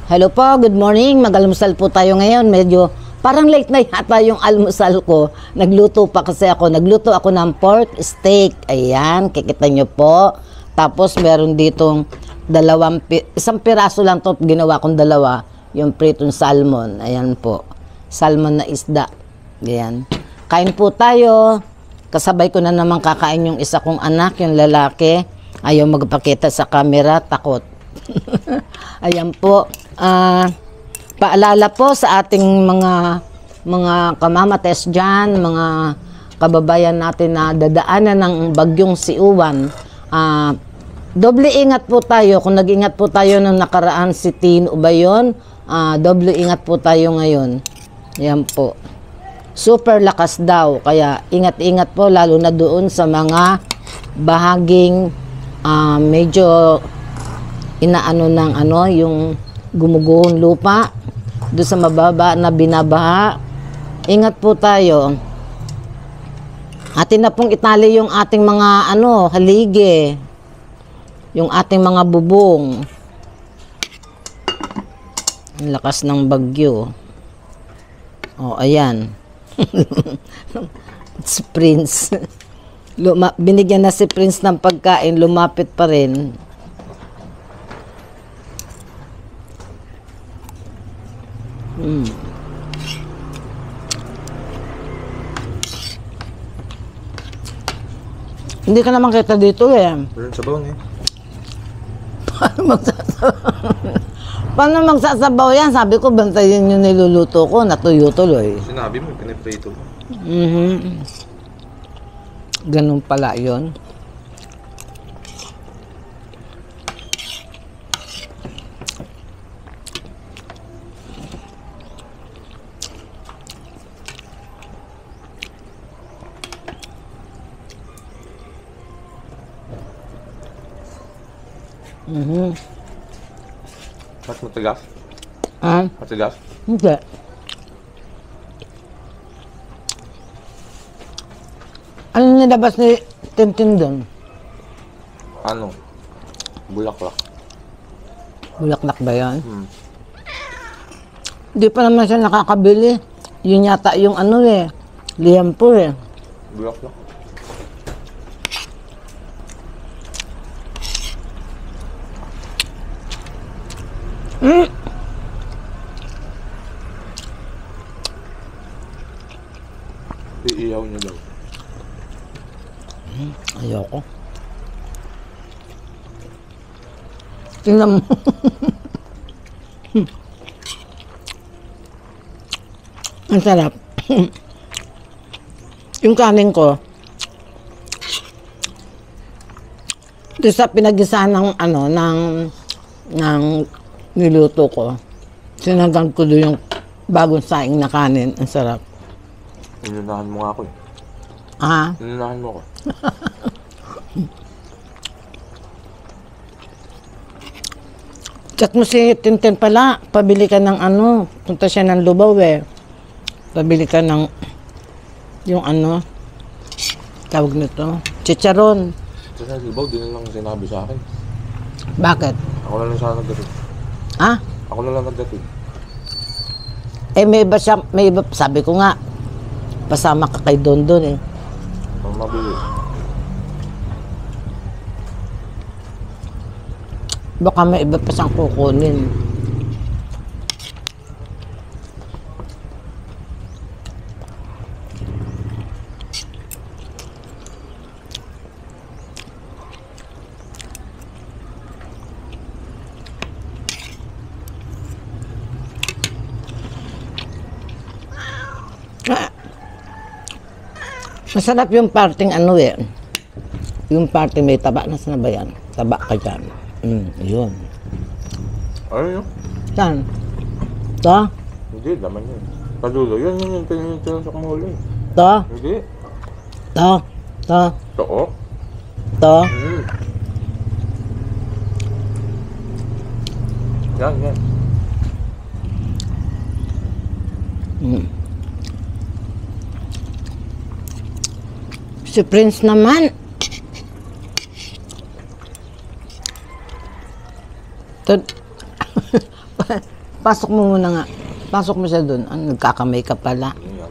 Hello po, good morning. Mag-almusal po tayo ngayon. Medyo parang late na yata yung almusal ko. Nagluto pa kasi ako. Nagluto ako ng pork steak. Ayan, kikita nyo po. Tapos meron ditong isang piraso lang to. Ginawa kong dalawa. Yung pritong salmon. Ayan po. Salmon na isda. Ayan. Kain po tayo. Kasabay ko na naman kakain yung isa kong anak, yung lalaki. Ayaw magpakita sa camera, takot. Ayan po. Paalala po sa ating mga kamamates dyan, mga kababayan natin na dadaanan ng bagyong si Uwan. Doble ingat po tayo. Kung nag-ingat po tayo nung nakaraan si Tino ba yun? Doble ingat po tayo ngayon. Ayan po. Super lakas daw. Kaya ingat-ingat po lalo na doon sa mga bahaging medyo inaano ng yung gumuguhong lupa, doon sa mababa na binabaha. Ingat po tayo. Atin na pong itali yung ating mga haligi. Yung ating mga bubong. Ang lakas ng bagyo. Oh, ayan. Si Prince. Binigyan na si Prince ng pagkain, lumapit pa rin. Hindi ka naman kita dito eh. Walang sabaw eh. Paano magsasabaw yan? Sabi ko, bantayin yung niluluto ko, natuyo tuloy. Sinabi mo, piniprito mo. Ganun pala yun. Mas matigas? Matigas? Hindi. Ano nilabas ni Tintin doon? Ano? Bulaklak. Bulaklak ba yan? Hindi pa naman siya nakakabili. Yun yata yung lihampo eh. Bulaklak. Iihaw niyo daw. Ayoko. Tingnan mo. Ang sarap. Yung kanin ko, doon sa pinag-isahan ng niluto ko, sinagang ko doon yung bagong saing na kanin. Ang sarap. Inunahan mo nga ako eh. Inunahan mo ako. Chat mo si Tintin pala, pabili ka ng punta siya ng Lubao eh. Pabili ka ng yung tawag nito, chicharon. Kasi Libaw, di na lang sinabi sa akin. Bakit? Ako na lang sana nagdatid. Ako na lang nagdatid. May iba, sabi ko nga, pasama ka kay Dondon eh. Ang mabili. Baka may iba pa siyang kukunin. Masarap yung parting yung parting may taba. Nasaan na ba yan? Taba ka dyan. Yun. Ano yun? Saan? Ito? Hindi, laman yun. Padulo, yun tinusok mo ulit. Ito? Hindi. Ito? Ito? Too? Ito? Yan. Si Prince naman. Pasok mo muna nga. Pasok mo siya doon. Ano, nagkakamay ka pala. Ayan.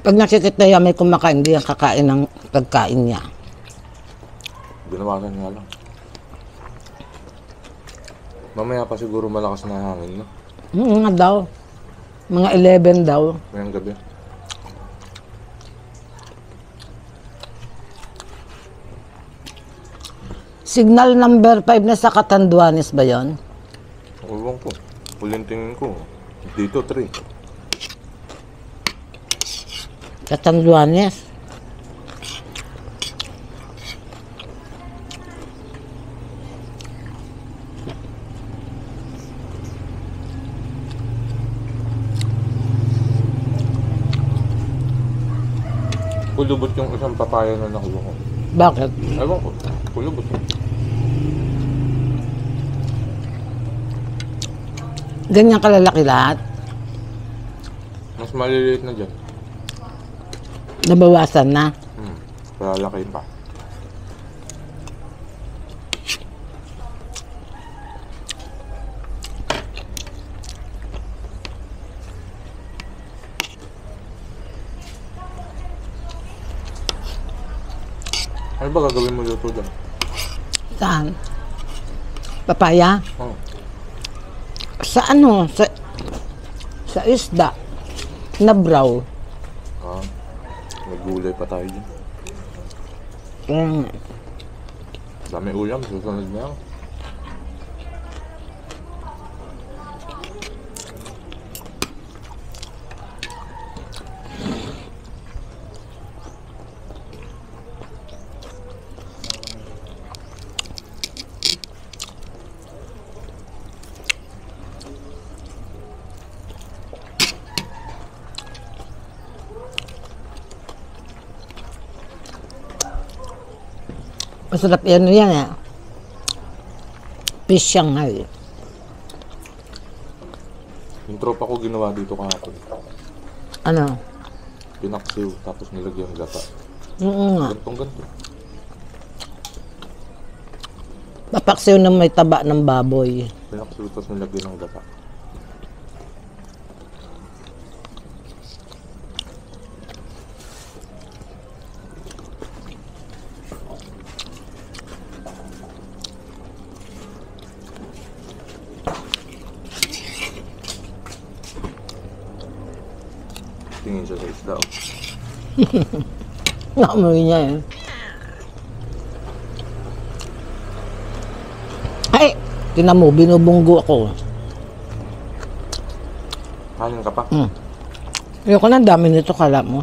Pag nakikita niya may kumakain, hindi yan kakain ng pagkain niya. Ginawasan nga lang. Mamaya pa siguro malakas na hangin, no? Nga daw. Mga 11 daw. Ngayong gabi. Signal number 5 na sa Catanduanes ba yon? Ewan ko. Huling tingin ko. Dito, 3. Catanduanes. Kulubot yung isang papaya na nakuha ko. Bakit? Ewan ko. Kulubot yun. Ganyan kalalaki lahat. Mas maliliit na dyan. Nabawasan na. Palalaki pa. Ano ba gagawin mo luto dyan? Saan? Papaya? Oh. Sa ano? Sa isda. Na braw. Ah. Nagulay pa tayo dyan. Mm. Dami ulam. Susunod na yan. Masarap yan eh. Fish Shanghai. Yung tropa ko ginawa dito kahapon. Ano? Pinaksiw tapos nilagyan ng gata. Nga. Gantong ganto. Papaksiw na may taba ng baboy. Pinaksiw tapos nilagyan ng gata. Tingin siya sa isda. Nakamoy niya eh. Ay! Tinan mo, binubunggo ako. Kanin ka pa? Ayoko na, dami nito, kala mo.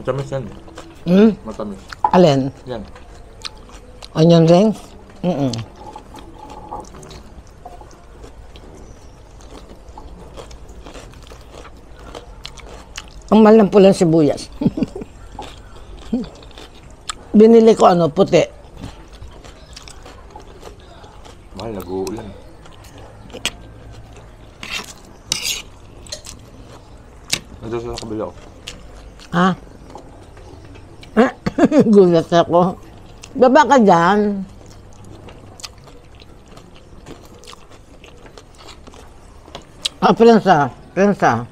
Matamis yan. Matamis. Alin? Yan. Onion rings? Ang mahal ng pulang sibuyas. Binili ko ano, puti. Mahal, nag-uulan. Nandiyan sa kabila ko. Ha? Gulat ako. Baba ka dyan. Ah, prensa. Prensa.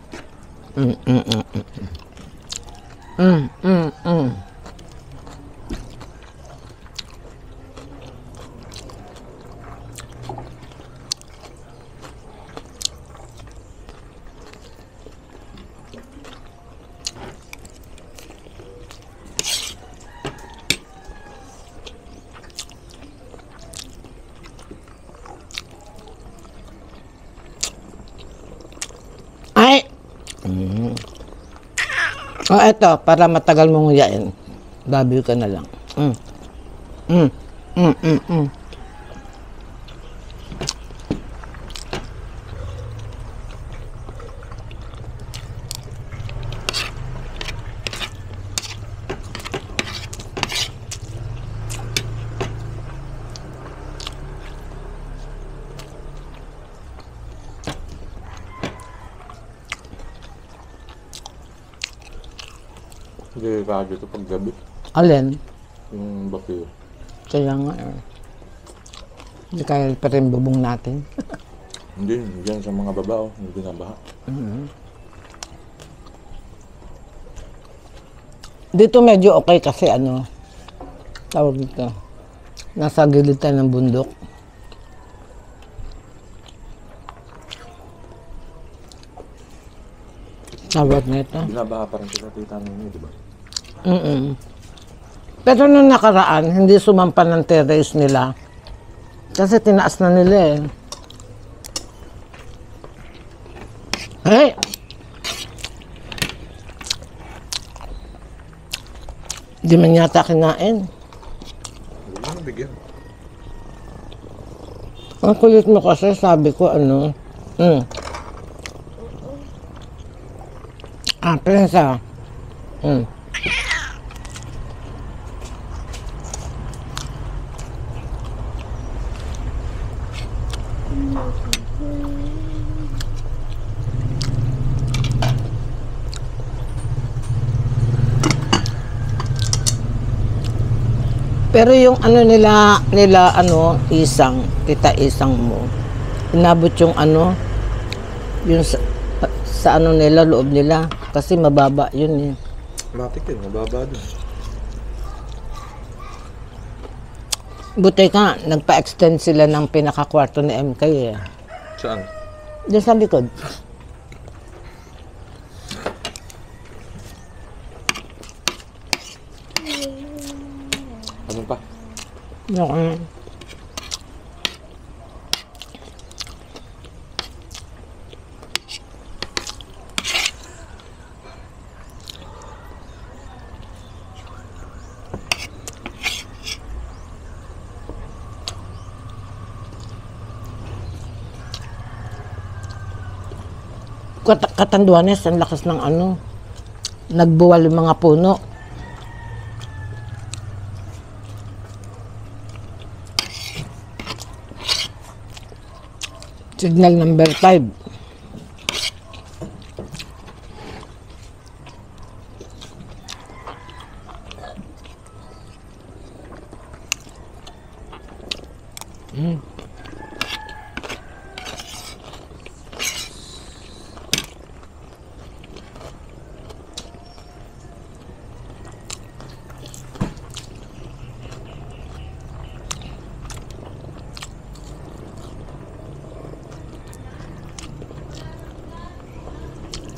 O, eto, para matagal mong nguyain. Babi ka na lang. Mm. Mm. Mm, mm, mm. Hindi ka dito pag gabi. Alin? Yung bakyo. Kaya nga hindi kaya pa rin bubong natin. Hindi, dyan sa mga baba, hindi binabaha. Dito medyo okay kasi tawag dito, nasa gilid tayo ng bundok. Tawag nito. Binabaha pa rin sila tita ninyo, di ba? Pero nung nakaraan, hindi sumampan ng terrace nila. Kasi tinaas na nila eh. Hey! Di man yata kinain. Hindi mo nabigyan. Ang kulit mo kasi, sabi ko prensa. Pero yung isang, tita isang mo, inabot yung yung sa nila, loob nila. Kasi mababa yun eh. Matik yun, mababa dun. Buti ka, nagpa-extend sila ng pinakakwarto ni MK eh. Saan? Diyan sa likod. Ano pa? Yung, Katanduanes, ang lakas ng nagbuwal yung mga puno. Signal number 5.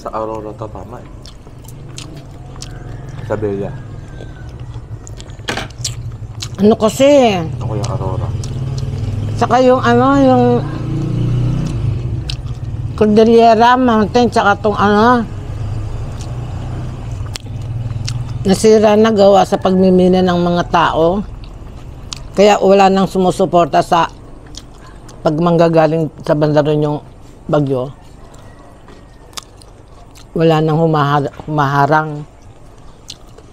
Sa Aurora to, tama eh. Sa Bella. Ano kasi? Ako yung Aurora. Saka yung yung Cordillera Mountain, saka tong nasira na gawa sa pagmimina ng mga tao. Kaya wala nang sumusuporta sa pagmanggagaling sa banda rin yung bagyo. Wala nang humaharang.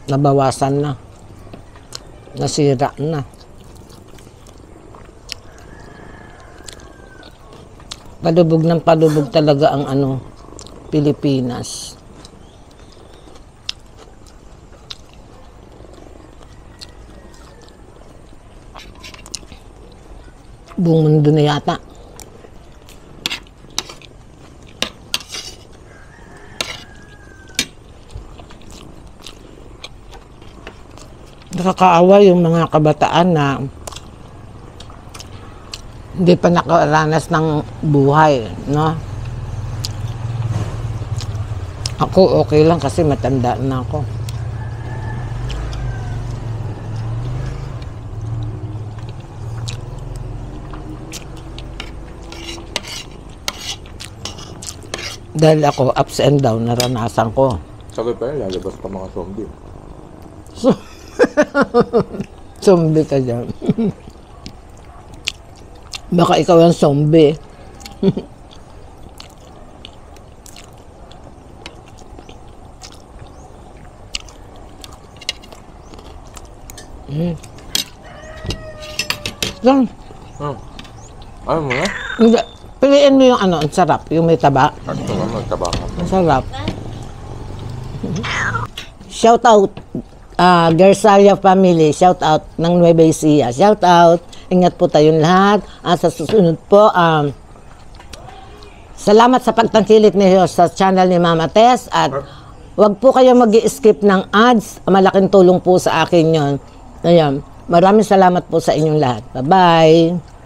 Nabawasan na. Nasira na. Palubog ng palubog talaga ang Pilipinas. Buong mundo na yata. Nakakaawa yung mga kabataan na hindi pa nakaranas ng buhay, no? Ako okay lang kasi matanda na ako. Dahil ako ups and down naranasan ko. Sagay pa yun, lalabas pa mga zombie. Zombie ka dyan. Baka ikaw ang zombie. Yan. Ayaw mo na? Hindi. Piliin mo yung ano, ang sarap. Yung may taba. Ito nga, magtaba ka. Ang sarap. Shout out, Gersalia family. Shout out ng Nueva Ecija. Shout out. Ingat po tayong lahat. Sa susunod po, salamat sa pagtangkilik niyo sa channel ni Mama Tess. At wag po kayo mag-i-skip ng ads. Malaking tulong po sa akin yon. Ayan. Maraming salamat po sa inyong lahat. Bye-bye.